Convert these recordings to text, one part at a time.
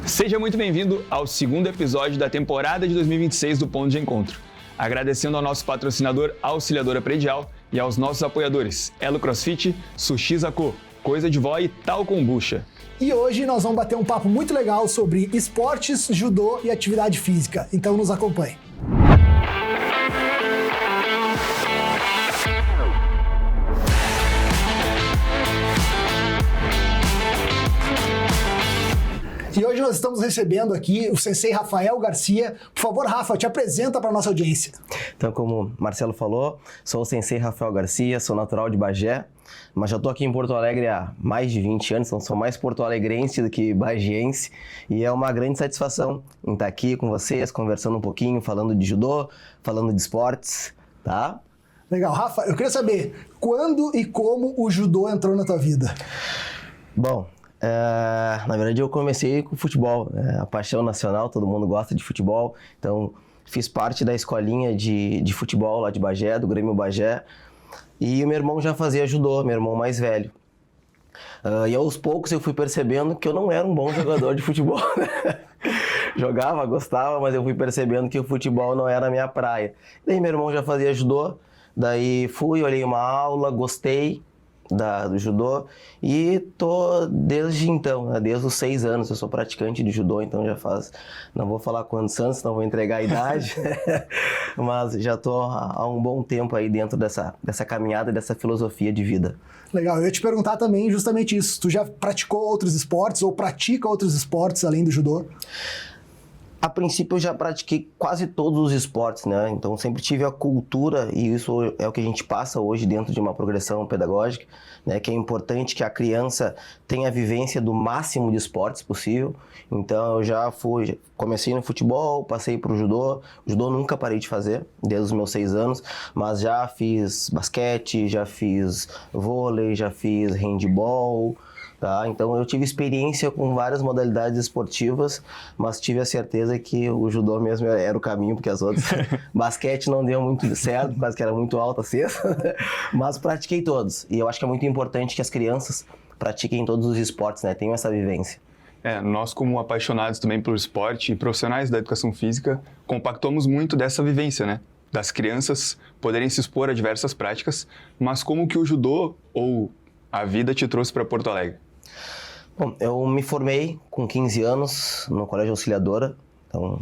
Seja muito bem-vindo ao segundo episódio da temporada de 2026 do Ponto de Encontro. Agradecendo ao nosso patrocinador Auxiliadora Predial e aos nossos apoiadores Elo CrossFit, Sushi Zaco, Coisa de Vó e Tal Kombucha. E hoje nós vamos bater um papo muito legal sobre esportes, judô e atividade física. Então nos acompanhe. E hoje nós estamos recebendo aqui o sensei Rafael Garcia. Por favor, Rafa, te apresenta para a nossa audiência. Então, como o Marcelo falou, sou o sensei Rafael Garcia, sou natural de Bagé, mas já estou aqui em Porto Alegre há mais de 20 anos, então sou mais porto-alegrense do que bagiense, e é uma grande satisfação em estar aqui com vocês, conversando um pouquinho, falando de judô, falando de esportes, tá? Legal. Rafa, eu queria saber, quando e como o judô entrou na tua vida? Bom, na verdade eu comecei com futebol, a paixão nacional, todo mundo gosta de futebol, então fiz parte da escolinha de futebol lá de Bagé, do Grêmio Bagé, e o meu irmão já fazia judô, meu irmão mais velho. E aos poucos eu fui percebendo que eu não era um bom jogador de futebol. Jogava, gostava, mas eu fui percebendo que o futebol não era a minha praia. Daí meu irmão já fazia judô, daí fui, olhei uma aula, gostei do judô e tô desde então, né, desde os 6 anos, eu sou praticante de judô, então já faz, não vou falar quantos anos, senão vou entregar a idade, mas já tô há um bom tempo aí dentro dessa caminhada, dessa filosofia de vida. Legal, eu ia te perguntar também justamente isso, tu já praticou outros esportes ou pratica outros esportes além do judô? A princípio eu já pratiquei quase todos os esportes, né? Então sempre tive a cultura, e isso é o que a gente passa hoje dentro de uma progressão pedagógica, né? Que é importante que a criança tenha a vivência do máximo de esportes possível. Então eu comecei no futebol, passei para o judô nunca parei de fazer, desde os meus 6 anos, mas já fiz basquete, já fiz vôlei, já fiz handball. Tá? Então eu tive experiência com várias modalidades esportivas, mas tive a certeza que o judô mesmo era o caminho, porque as outras... Basquete não deu muito certo, por causa que era muito alta a cesta, mas pratiquei todos. E eu acho que é muito importante que as crianças pratiquem todos os esportes, né? Tenham essa vivência. Nós, como apaixonados também pelo esporte e profissionais da educação física, compactamos muito dessa vivência, né? Das crianças poderem se expor a diversas práticas, mas como que o judô ou a vida te trouxe para Porto Alegre? Bom, eu me formei com 15 anos no Colégio Auxiliadora, então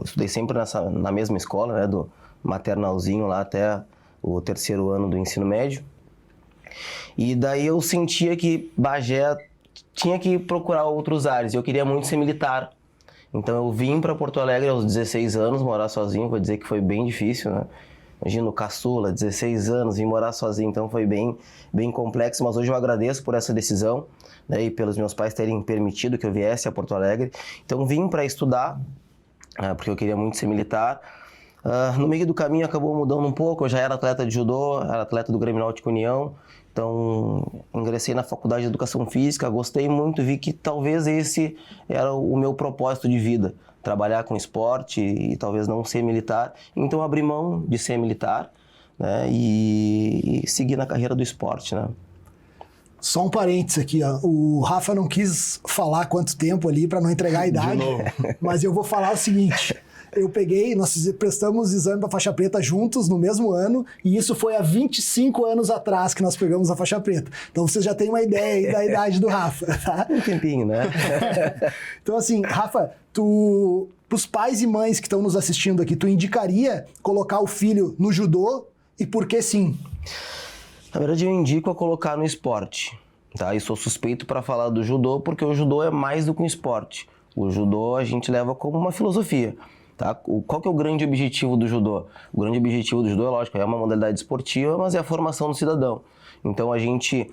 estudei sempre na mesma escola, né, do maternalzinho lá até o 3º ano do ensino médio. E daí eu sentia que Bagé tinha que procurar outros ares, e eu queria muito ser militar. Então eu vim para Porto Alegre aos 16 anos, morar sozinho, vou dizer que foi bem difícil, né? Imagina o caçula, 16 anos, vim morar sozinho, então foi bem complexo, mas hoje eu agradeço por essa decisão, né, e pelos meus pais terem permitido que eu viesse a Porto Alegre. Então vim para estudar, porque eu queria muito ser militar. No meio do caminho acabou mudando um pouco, eu já era atleta de judô, era atleta do Grêmio Náutico União, então ingressei na faculdade de Educação Física, gostei muito, vi que talvez esse era o meu propósito de vida, trabalhar com esporte e talvez não ser militar. Então abri mão de ser militar, né, e seguir na carreira do esporte, né. Só um parênteses aqui, ó. O Rafa não quis falar quanto tempo ali para não entregar a idade, mas eu vou falar o seguinte: nós prestamos exame para faixa preta juntos no mesmo ano, e isso foi há 25 anos atrás que nós pegamos a faixa preta. Então você já tem uma ideia aí da idade do Rafa, tá? Um tempinho, né? Então assim, Rafa, pros pais e mães que estão nos assistindo aqui, tu indicaria colocar o filho no judô, e por que sim? Na verdade, eu indico a colocar no esporte, tá? E sou suspeito para falar do judô, porque o judô é mais do que um esporte. O judô a gente leva como uma filosofia, tá? Qual que é o grande objetivo do judô? O grande objetivo do judô, é lógico, é uma modalidade esportiva, mas é a formação do cidadão. Então a gente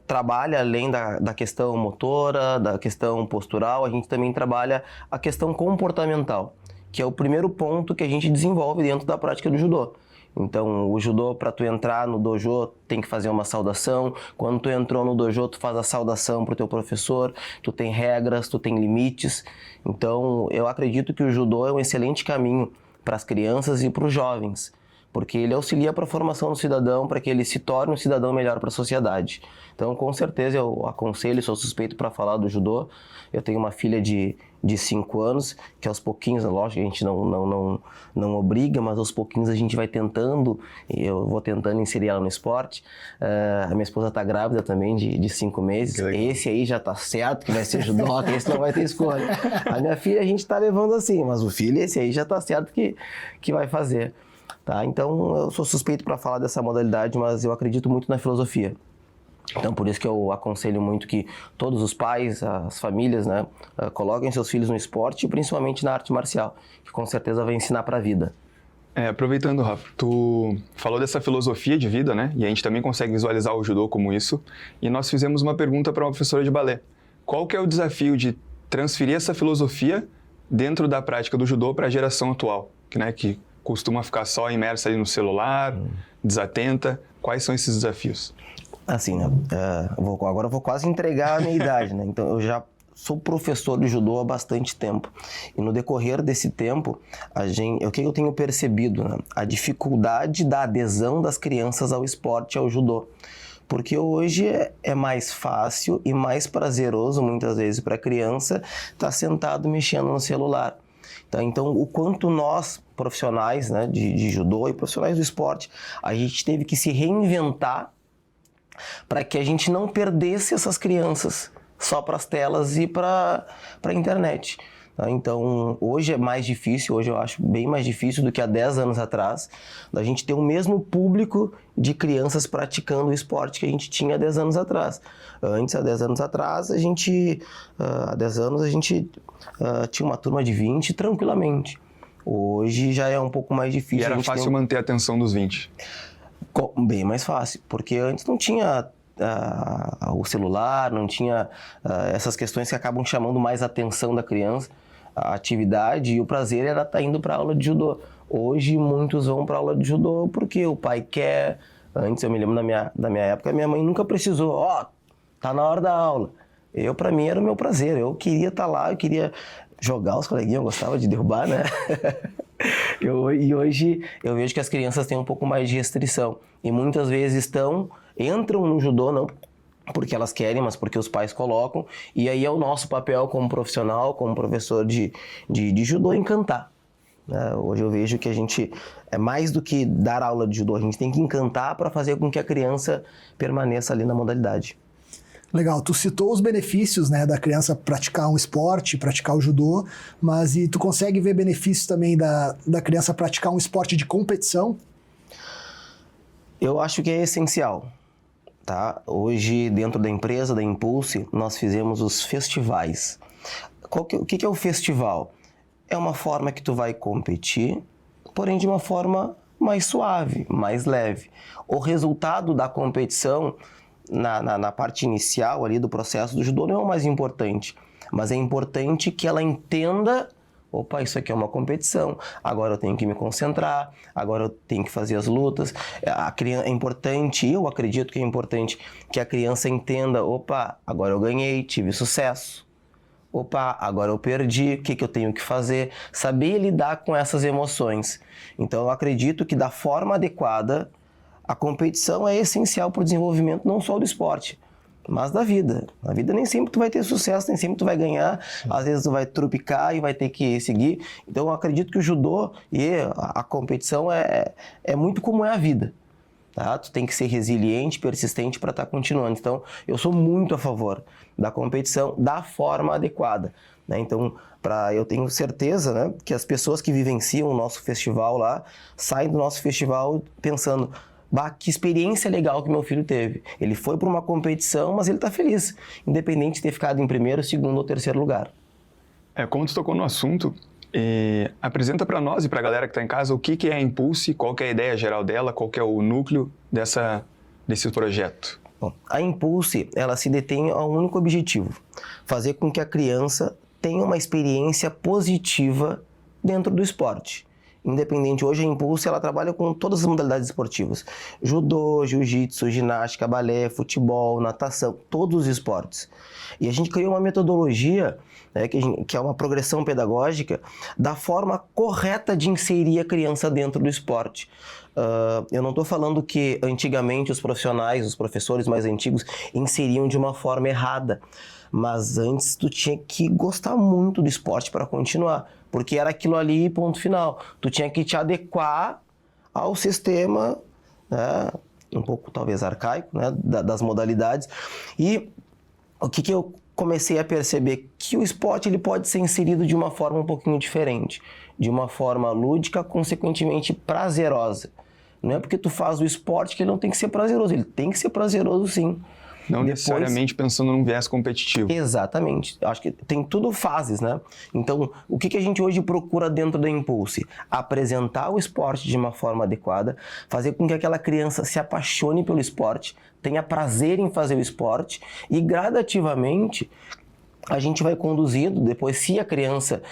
trabalha além da questão motora, da questão postural, a gente também trabalha a questão comportamental, que é o primeiro ponto que a gente desenvolve dentro da prática do judô. Então, o judô, para tu entrar no dojo, tem que fazer uma saudação. Quando tu entrou no dojo, tu faz a saudação pro teu professor. Tu tem regras, tu tem limites. Então, eu acredito que o judô é um excelente caminho para as crianças e para os jovens, porque ele auxilia para a formação do cidadão, para que ele se torne um cidadão melhor para a sociedade. Então, com certeza, eu aconselho, sou suspeito para falar do judô. Eu tenho uma filha de 5 anos, que aos pouquinhos, lógico, a gente não obriga, mas aos pouquinhos a gente vai tentando, e eu vou tentando inserir ela no esporte. A minha esposa está grávida também, de 5 meses. Esse aí já está certo que vai ser judoca, esse não vai ter escolha. A minha filha a gente está levando assim, mas o filho, esse aí já está certo que vai fazer. Tá? Então, eu sou suspeito para falar dessa modalidade, mas eu acredito muito na filosofia. Então, por isso que eu aconselho muito que todos os pais, as famílias, né, coloquem seus filhos no esporte, principalmente na arte marcial, que com certeza vai ensinar para a vida. Aproveitando, Rafa, tu falou dessa filosofia de vida, né? E a gente também consegue visualizar o judô como isso. E nós fizemos uma pergunta para uma professora de balé. Qual que é o desafio de transferir essa filosofia dentro da prática do judô para a geração atual, que costuma ficar só imersa ali no celular, desatenta? Quais são esses desafios? Assim, né? Agora eu vou quase entregar a minha idade, né? Então, eu já sou professor de judô há bastante tempo. E no decorrer desse tempo, o que eu tenho percebido, né? A dificuldade da adesão das crianças ao esporte, ao judô. Porque hoje é mais fácil e mais prazeroso, muitas vezes, para a criança estar sentado mexendo no celular. Então, o quanto nós, profissionais, né, de judô e profissionais do esporte, a gente teve que se reinventar para que a gente não perdesse essas crianças só para as telas e para a internet. Então, hoje é mais difícil, hoje eu acho bem mais difícil do que há 10 anos atrás, da gente ter o mesmo público de crianças praticando o esporte que a gente tinha há 10 anos atrás. Antes, há 10 anos atrás, há 10 anos a gente tinha uma turma de 20 tranquilamente. Hoje já é um pouco mais difícil. E era fácil manter a atenção dos 20? Bem mais fácil, porque antes não tinha o celular, não tinha essas questões que acabam chamando mais a atenção da criança. A atividade e o prazer era estar indo para a aula de judô. Hoje muitos vão para a aula de judô porque o pai quer. Antes, eu me lembro da minha época, minha mãe nunca precisou, tá na hora da aula. Para mim era o meu prazer, eu queria estar lá, eu queria jogar os coleguinhas, eu gostava de derrubar, né? E hoje eu vejo que as crianças têm um pouco mais de restrição. E muitas vezes entram no judô, não porque elas querem, mas porque os pais colocam. E aí é o nosso papel como profissional, como professor de judô, encantar. Hoje eu vejo que a gente é mais do que dar aula de judô, a gente tem que encantar para fazer com que a criança permaneça ali na modalidade. Legal, tu citou os benefícios, né, da criança praticar um esporte, praticar o judô, mas e tu consegue ver benefícios também da criança praticar um esporte de competição? Eu acho que é essencial, tá? Hoje, dentro da empresa, da Impulse, nós fizemos os festivais. O que é o festival? É uma forma que tu vai competir, porém de uma forma mais suave, mais leve. O resultado da competição na parte inicial ali do processo do judô não é o mais importante, mas é importante que ela entenda, isso aqui é uma competição, agora eu tenho que me concentrar, agora eu tenho que fazer as lutas. É importante, eu acredito que é importante que a criança entenda, agora eu ganhei, tive sucesso. Agora eu perdi, o que eu tenho que fazer? Saber lidar com essas emoções. Então eu acredito que da forma adequada, a competição é essencial para o desenvolvimento não só do esporte, mas da vida. Na vida nem sempre tu vai ter sucesso, nem sempre tu vai ganhar, às vezes tu vai trupicar e vai ter que seguir. Então eu acredito que o judô e a competição é muito como é a vida. Tá? Tu tem que ser resiliente, persistente para estar continuando. Então eu sou muito a favor da competição da forma adequada. Né? Então eu tenho certeza, né, que as pessoas que vivenciam o nosso festival lá, saem do nosso festival pensando, que experiência legal que meu filho teve. Ele foi para uma competição, mas ele está feliz, independente de ter ficado em primeiro, segundo ou terceiro lugar. Como tu tocou no assunto, apresenta para nós e para a galera que está em casa o que é a Impulse, qual que é a ideia geral dela, qual que é o núcleo desse projeto. Bom, a Impulse, ela se detém a um único objetivo, fazer com que a criança tenha uma experiência positiva dentro do esporte. Independente, hoje a Impulse ela trabalha com todas as modalidades esportivas. Judô, jiu-jitsu, ginástica, balé, futebol, natação, todos os esportes. E a gente criou uma metodologia né, que é uma progressão pedagógica da forma correta de inserir a criança dentro do esporte. Eu não estou falando que antigamente os profissionais, os professores mais antigos, inseriam de uma forma errada, mas antes tu tinha que gostar muito do esporte para continuar, porque era aquilo ali, ponto final. Tu tinha que te adequar ao sistema, né, um pouco talvez arcaico, né, das modalidades. E o que eu comecei a perceber? Que o esporte ele pode ser inserido de uma forma um pouquinho diferente, de uma forma lúdica, consequentemente prazerosa. Não é porque tu faz o esporte que ele não tem que ser prazeroso, ele tem que ser prazeroso sim. Não necessariamente pensando num viés competitivo. Exatamente. Acho que tem tudo fases, né? Então, o que a gente hoje procura dentro da Impulse? Apresentar o esporte de uma forma adequada, fazer com que aquela criança se apaixone pelo esporte, tenha prazer em fazer o esporte e gradativamente a gente vai conduzindo, depois se a criança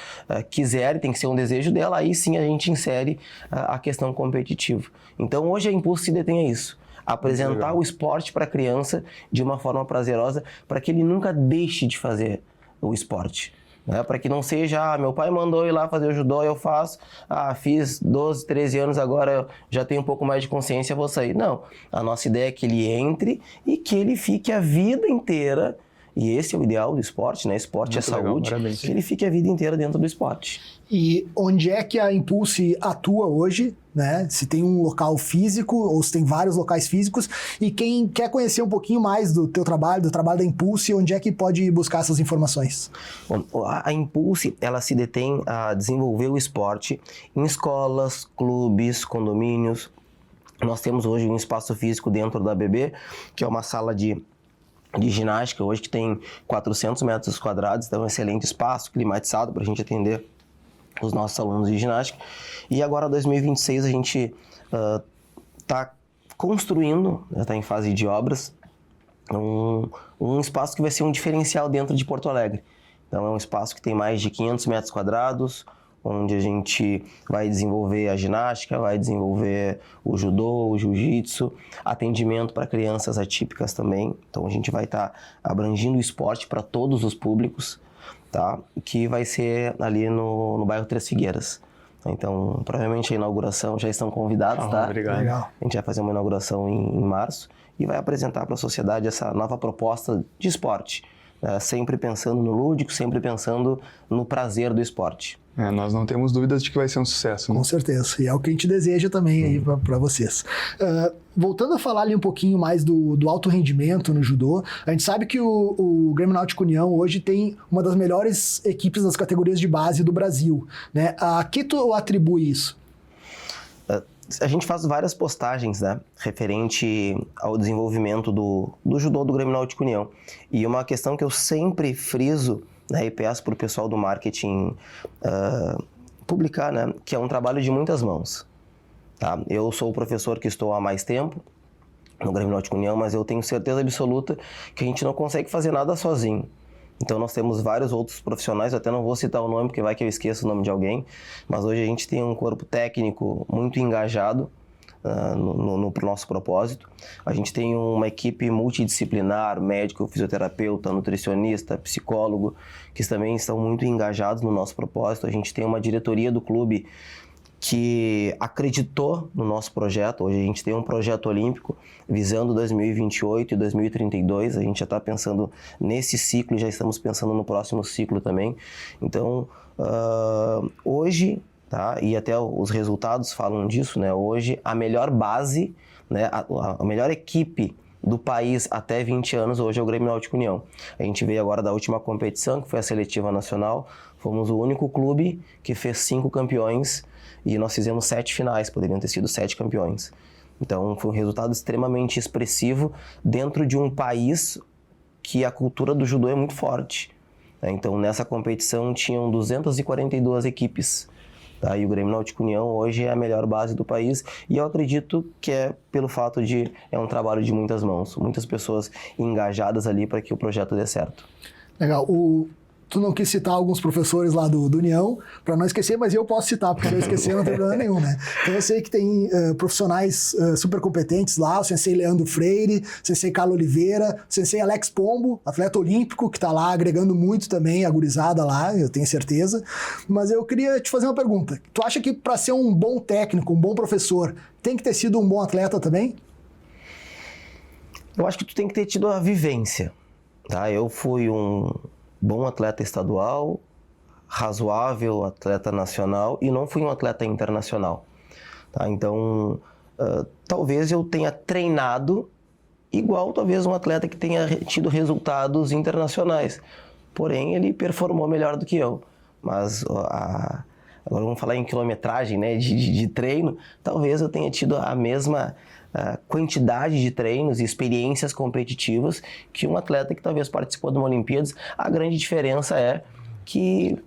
quiser, tem que ser um desejo dela, aí sim a gente insere a questão competitiva. Então, hoje a Impulse se detém a isso. Apresentar o esporte para a criança de uma forma prazerosa, para que ele nunca deixe de fazer o esporte. Né? Para que não seja, meu pai mandou ir lá fazer o judô, eu faço, fiz 12, 13 anos, agora eu já tenho um pouco mais de consciência, vou sair. Não, a nossa ideia é que ele entre e que ele fique a vida inteira, e esse é o ideal do esporte, né? Esporte é saúde, que ele fique a vida inteira dentro do esporte. E onde é que a Impulse atua hoje, né? Se tem um local físico ou se tem vários locais físicos, e quem quer conhecer um pouquinho mais do teu trabalho, do trabalho da Impulse, onde é que pode buscar essas informações? Bom, a Impulse, ela se detém a desenvolver o esporte em escolas, clubes, condomínios. Nós temos hoje um espaço físico dentro da BB, que é uma sala de ginástica, hoje que tem 400 metros quadrados, então é um excelente espaço, climatizado para a gente atender os nossos alunos de ginástica. E agora, 2026, a gente está construindo, está em fase de obras, um espaço que vai ser um diferencial dentro de Porto Alegre. Então, é um espaço que tem mais de 500 metros quadrados, onde a gente vai desenvolver a ginástica, vai desenvolver o judô, o jiu-jitsu, atendimento para crianças atípicas também. Então, a gente vai estar abrangindo o esporte para todos os públicos, tá? Que vai ser ali no bairro Três Figueiras. Então, provavelmente a inauguração, já estão convidados, tá? Obrigado. Legal. A gente vai fazer uma inauguração em março e vai apresentar para a sociedade essa nova proposta de esporte, né? Sempre pensando no lúdico, sempre pensando no prazer do esporte. Nós não temos dúvidas de que vai ser um sucesso, né? Com certeza, e é o que a gente deseja também aí para vocês. Voltando a falar ali um pouquinho mais do alto rendimento no judô, a gente sabe que o Grêmio Náutico União hoje tem uma das melhores equipes das categorias de base do Brasil, né? A que tu atribui isso? A gente faz várias postagens, né, referente ao desenvolvimento do judô do Grêmio Náutico União. E uma questão que eu sempre friso, né, e peço para o pessoal do marketing publicar, né, que é um trabalho de muitas mãos. Tá? Eu sou o professor que estou há mais tempo no Grêmio Náutico União, mas eu tenho certeza absoluta que a gente não consegue fazer nada sozinho. Então nós temos vários outros profissionais, eu até não vou citar o nome, porque vai que eu esqueço o nome de alguém, mas hoje a gente tem um corpo técnico muito engajado no nosso propósito. A gente tem uma equipe multidisciplinar, médico, fisioterapeuta, nutricionista, psicólogo, que também estão muito engajados no nosso propósito. A gente tem uma diretoria do clube que acreditou no nosso projeto. Hoje a gente tem um projeto olímpico visando 2028 e 2032. A gente já está pensando nesse ciclo, já estamos pensando no próximo ciclo também. Então, hoje, tá, e até os resultados falam disso, né? Hoje, a melhor base, né, a melhor equipe do país até 20 anos, hoje é o Grêmio Náutico União. A gente veio agora da última competição, que foi a seletiva nacional. Fomos o único clube que fez 5 campeões e nós fizemos 7 finais, poderiam ter sido 7 campeões. Então, foi um resultado extremamente expressivo dentro de um país que a cultura do judô é muito forte. Então, nessa competição, tinham 242 equipes. Tá? E o Grêmio Náutico União hoje é a melhor base do país. E eu acredito que é pelo fato de é um trabalho de muitas mãos. Muitas pessoas engajadas ali para que o projeto dê certo. Legal. Tu não quis citar alguns professores lá do União, para não esquecer, mas eu posso citar, porque se eu esquecer não tem problema nenhum, né? Então eu sei que tem profissionais super competentes lá, o sensei Leandro Freire, o sensei Carlos Oliveira, o sensei Alex Pombo, atleta olímpico, que está lá agregando muito também a gurizada lá, eu tenho certeza. Mas eu queria te fazer uma pergunta. Tu acha que para ser um bom técnico, um bom professor, tem que ter sido um bom atleta também? Eu acho que tu tem que ter tido a vivência, tá? Eu fui um bom atleta estadual, razoável atleta nacional e não fui um atleta internacional, tá? Então, talvez eu tenha treinado igual talvez um atleta que tenha tido resultados internacionais, porém ele performou melhor do que eu. Mas agora vamos falar em quilometragem, né, de treino, talvez eu tenha tido a mesma quantidade de treinos e experiências competitivas que um atleta que talvez participou de uma Olimpíadas. A grande diferença é que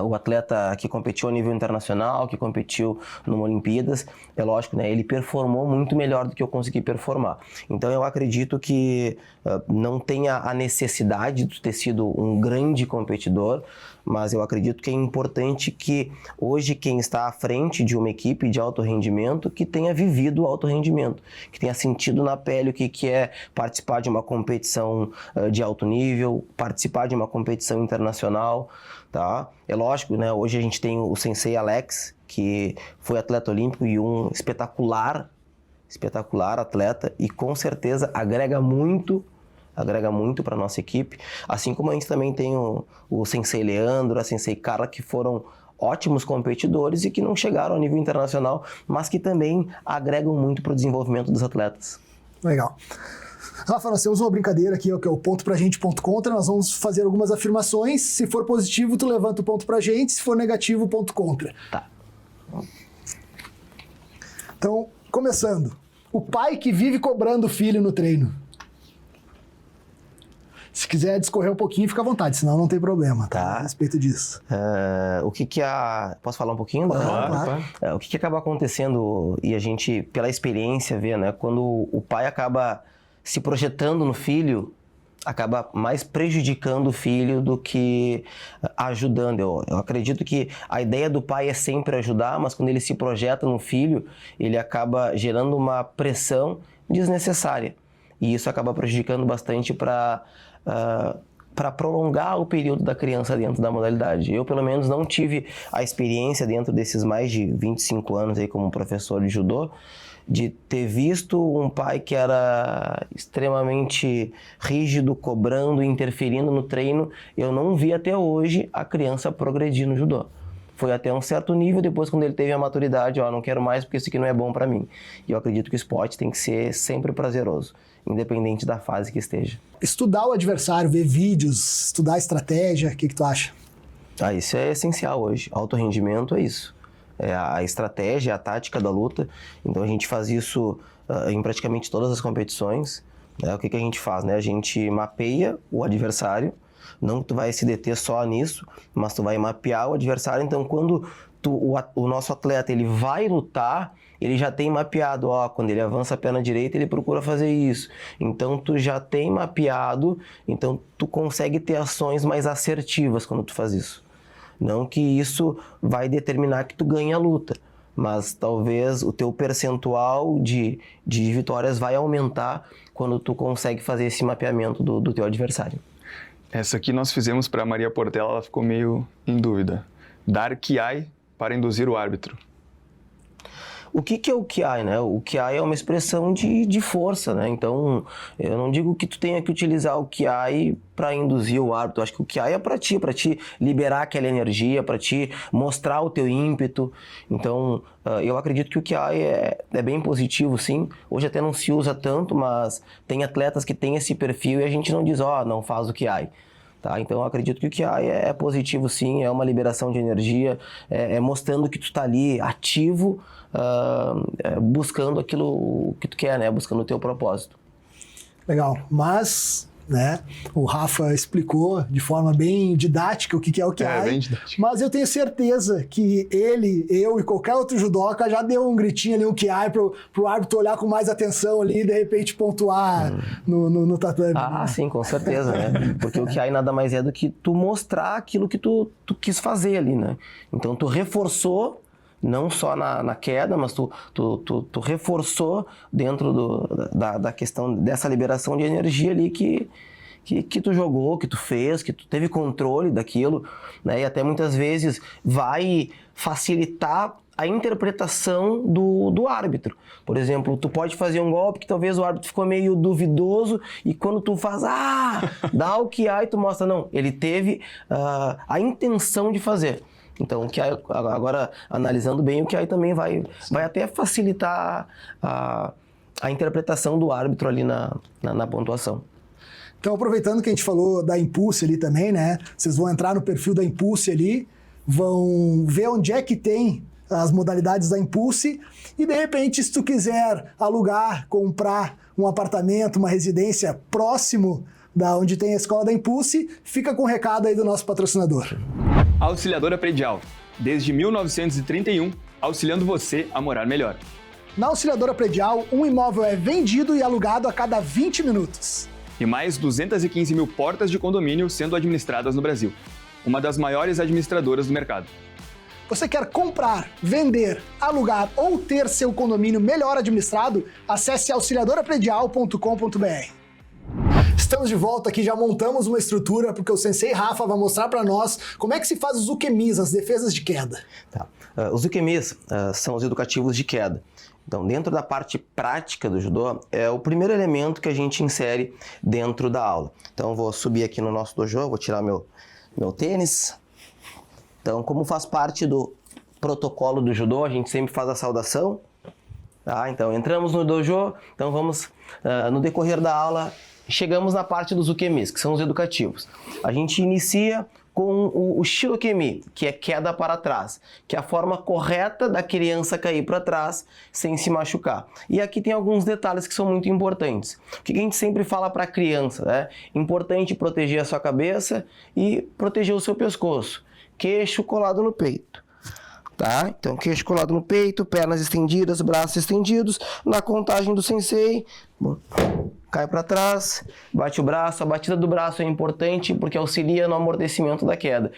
o atleta que competiu a nível internacional, que competiu numa Olimpíadas, é lógico, né, ele performou muito melhor do que eu consegui performar. Então eu acredito que não tenha a necessidade de ter sido um grande competidor, mas eu acredito que é importante que hoje quem está à frente de uma equipe de alto rendimento que tenha vivido o alto rendimento, que tenha sentido na pele o que é participar de uma competição de alto nível, participar de uma competição internacional, tá? É lógico, né? Hoje a gente tem o sensei Alex, que foi atleta olímpico e um espetacular atleta e com certeza agrega muito para a nossa equipe, assim como a gente também tem o sensei Leandro, a sensei Carla, que foram ótimos competidores e que não chegaram ao nível internacional, mas que também agregam muito para o desenvolvimento dos atletas. Legal. Rafa, nós temos uma brincadeira aqui, que é o ponto pra gente, ponto contra. Nós vamos fazer algumas afirmações. Se for positivo, tu levanta o ponto pra gente. Se for negativo, ponto contra. Tá. Então, começando. O pai que vive cobrando o filho no treino. Se quiser discorrer um pouquinho, fica à vontade, senão não tem problema, tá? A respeito disso. Posso falar um pouquinho? Claro. O que acaba acontecendo, e a gente, pela experiência, vê, né? Quando o pai acaba se projetando no filho, acaba mais prejudicando o filho do que ajudando. Eu acredito que a ideia do pai é sempre ajudar, mas quando ele se projeta no filho, ele acaba gerando uma pressão desnecessária. E isso acaba prejudicando bastante para prolongar o período da criança dentro da modalidade. Eu, pelo menos, não tive a experiência dentro desses mais de 25 anos aí como professor de judô, de ter visto um pai que era extremamente rígido, cobrando, interferindo no treino. Eu não vi até hoje a criança progredir no judô. Foi até um certo nível, depois quando ele teve a maturidade, não quero mais porque isso aqui não é bom para mim. E eu acredito que o esporte tem que ser sempre prazeroso, independente da fase que esteja. Estudar o adversário, ver vídeos, estudar a estratégia, o que tu acha? Isso é essencial hoje. Alto rendimento é isso. É a estratégia, a tática da luta. Então a gente faz isso em praticamente todas as competições. O que a gente faz, né? A gente mapeia o adversário. Não que tu vai se deter só nisso, mas tu vai mapear o adversário. Então quando o nosso atleta ele vai lutar, ele já tem mapeado, quando ele avança a perna direita, ele procura fazer isso. Então tu já tem mapeado, então tu consegue ter ações mais assertivas quando tu faz isso. Não que isso vai determinar que tu ganhe a luta, mas talvez o teu percentual de vitórias vai aumentar quando tu consegue fazer esse mapeamento do teu adversário. Essa aqui nós fizemos para a Maria Portela, ela ficou meio em dúvida. Dar kiai para induzir o árbitro. O que é o kiai, né? O kiai é uma expressão de força, né? Então, eu não digo que tu tenha que utilizar o kiai para induzir o árbitro. Eu acho que o kiai é para ti liberar aquela energia, para ti mostrar o teu ímpeto. Então, eu acredito que o kiai é bem positivo, sim. Hoje até não se usa tanto, mas tem atletas que têm esse perfil e a gente não diz, não faz o kiai. Tá? Então eu acredito que o kiai é positivo, sim, é uma liberação de energia, é mostrando que tu está ali ativo, buscando aquilo que tu quer, né? Buscando o teu propósito. Legal, mas né? O Rafa explicou de forma bem didática o que é o Kiai, bem didático. mas eu tenho certeza que ele, eu e qualquer outro judoca já deu um gritinho ali, um Kiai pro árbitro olhar com mais atenção ali e de repente pontuar no tatame. Ah, sim, com certeza, né? Porque o Kiai nada mais é do que tu mostrar aquilo que tu quis fazer ali, né? Então tu reforçou não só na queda, mas tu reforçou dentro da questão dessa liberação de energia ali que tu jogou, que tu fez, que tu teve controle daquilo, né? E até muitas vezes vai facilitar a interpretação do árbitro. Por exemplo, tu pode fazer um golpe que talvez o árbitro ficou meio duvidoso e quando tu faz, dá o Kiai, tu mostra, não, ele teve a intenção de fazer. Então, o Kiai, agora analisando bem, o Kiai também vai até facilitar a interpretação do árbitro ali na pontuação. Então, aproveitando que a gente falou da Impulse ali também, né? Vocês vão entrar no perfil da Impulse ali, vão ver onde é que tem as modalidades da Impulse e, de repente, se tu quiser alugar, comprar um apartamento, uma residência próximo da onde tem a escola da Impulse, fica com o recado aí do nosso patrocinador. Auxiliadora Predial, desde 1931, auxiliando você a morar melhor. Na Auxiliadora Predial, um imóvel é vendido e alugado a cada 20 minutos. E mais 215 mil portas de condomínio sendo administradas no Brasil. Uma das maiores administradoras do mercado. Você quer comprar, vender, alugar ou ter seu condomínio melhor administrado? Acesse auxiliadorapredial.com.br. Estamos de volta aqui, já montamos uma estrutura porque o Sensei Rafa vai mostrar para nós como é que se faz os ukemis, as defesas de queda. Tá. Os ukemis são os educativos de queda. Então, dentro da parte prática do judô, é o primeiro elemento que a gente insere dentro da aula. Então, vou subir aqui no nosso dojo, vou tirar meu tênis. Então, como faz parte do protocolo do judô, a gente sempre faz a saudação. Tá? Então, entramos no dojo, então vamos, no decorrer da aula, chegamos na parte dos ukemis, que são os educativos. A gente inicia com o shirokemi, que é queda para trás, que é a forma correta da criança cair para trás sem se machucar. E aqui tem alguns detalhes que são muito importantes. O que a gente sempre fala para a criança, né? Importante proteger a sua cabeça e proteger o seu pescoço. Queixo colado no peito. Tá? Então, queixo colado no peito, pernas estendidas, braços estendidos. Na contagem do sensei, cai para trás, bate o braço. A batida do braço é importante porque auxilia no amortecimento da queda.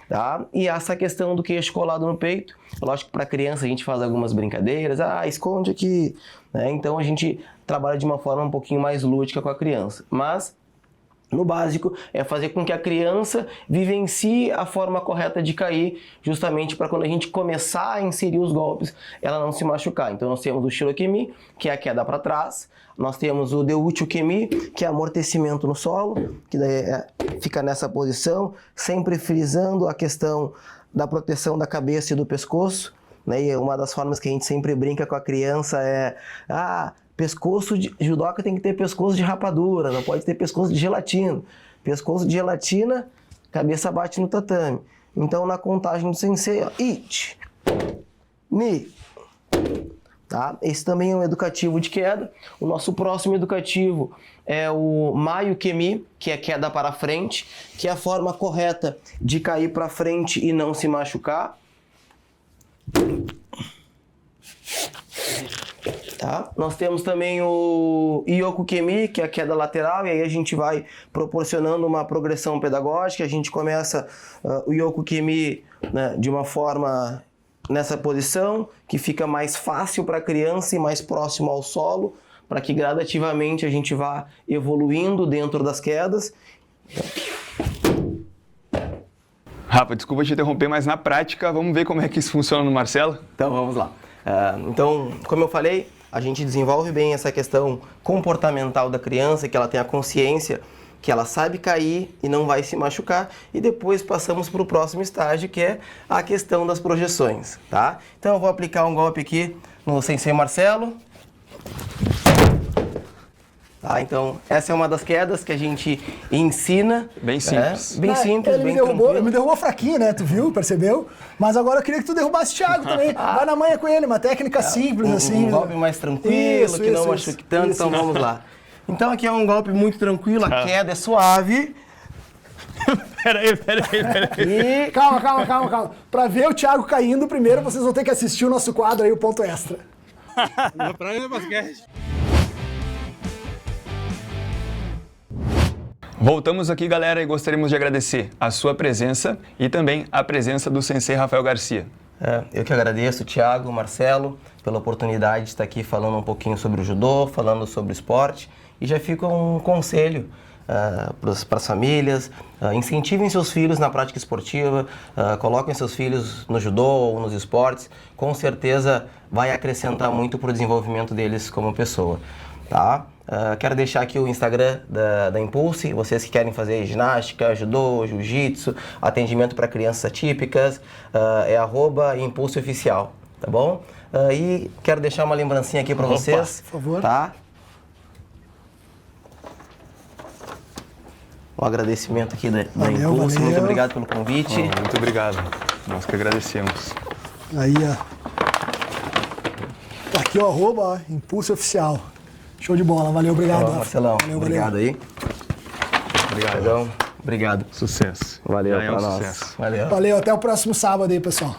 Tá? E essa questão do queixo colado no peito, lógico que para criança a gente faz algumas brincadeiras, esconde aqui. Né? Então, a gente trabalha de uma forma um pouquinho mais lúdica com a criança. Mas no básico, é fazer com que a criança vivencie a forma correta de cair, justamente para quando a gente começar a inserir os golpes, ela não se machucar. Então nós temos o shirokemi, que é a queda para trás, nós temos o Deuchukemi, que é amortecimento no solo, que daí fica nessa posição, sempre frisando a questão da proteção da cabeça e do pescoço, né? E uma das formas que a gente sempre brinca com a criança é pescoço de judoca tem que ter pescoço de rapadura, não pode ter pescoço de gelatina. Pescoço de gelatina, cabeça bate no tatame. Então, na contagem do sensei, it, ni. Tá? Esse também é um educativo de queda. O nosso próximo educativo é o Mayukemi, que é queda para frente, que é a forma correta de cair para frente e não se machucar. Tá? Nós temos também o Iyokukemi, que é a queda lateral, e aí a gente vai proporcionando uma progressão pedagógica. A gente começa o Iyokukemi, né, de uma forma nessa posição, que fica mais fácil para a criança e mais próximo ao solo, para que gradativamente a gente vá evoluindo dentro das quedas. Rafa, desculpa te interromper, mas na prática, vamos ver como é que isso funciona no Marcelo? Então vamos lá. Então, como eu falei, a gente desenvolve bem essa questão comportamental da criança, que ela tenha consciência, que ela sabe cair e não vai se machucar, e depois passamos para o próximo estágio, que é a questão das projeções, tá? Então eu vou aplicar um golpe aqui no Sensei Marcelo. Tá, então essa é uma das quedas que a gente ensina. Bem simples. Bem simples, ele bem ele me derrubou fraquinho, né? Tu viu, percebeu? Mas agora eu queria que tu derrubasse o Thiago também. Vai na manha com ele, uma técnica simples assim. Um golpe mais tranquilo, que não machuque tanto, então vamos lá. Então aqui é um golpe muito tranquilo, a queda é suave. Peraí. E... Calma. Pra ver o Thiago caindo, primeiro vocês vão ter que assistir o nosso quadro aí, o Ponto Extra. Na praia do basquete. Voltamos aqui, galera, e gostaríamos de agradecer a sua presença e também a presença do Sensei Rafael Garcia. Eu que agradeço, Thiago, Marcelo, pela oportunidade de estar aqui falando um pouquinho sobre o judô, falando sobre o esporte. E já fica um conselho para as famílias: incentivem seus filhos na prática esportiva, coloquem seus filhos no judô ou nos esportes. Com certeza vai acrescentar muito para o desenvolvimento deles como pessoa. Tá? Quero deixar aqui o Instagram da Impulse, vocês que querem fazer ginástica, judô, jiu-jitsu, atendimento para crianças atípicas, é @ImpulseOficial, tá bom? E quero deixar uma lembrancinha aqui para vocês, por favor. Tá? Um agradecimento aqui da Impulse, valeu. muito obrigado pelo convite. Muito obrigado, nós que agradecemos. Aí, ó. Tá aqui o @Impulse Oficial. Show de bola, valeu, obrigado. Rafa. Marcelão, Valeu. obrigado aí. Obrigado. Então, obrigado. Sucesso. Valeu Já é pra um nós. sucesso. Valeu. Valeu, até o próximo sábado aí, pessoal.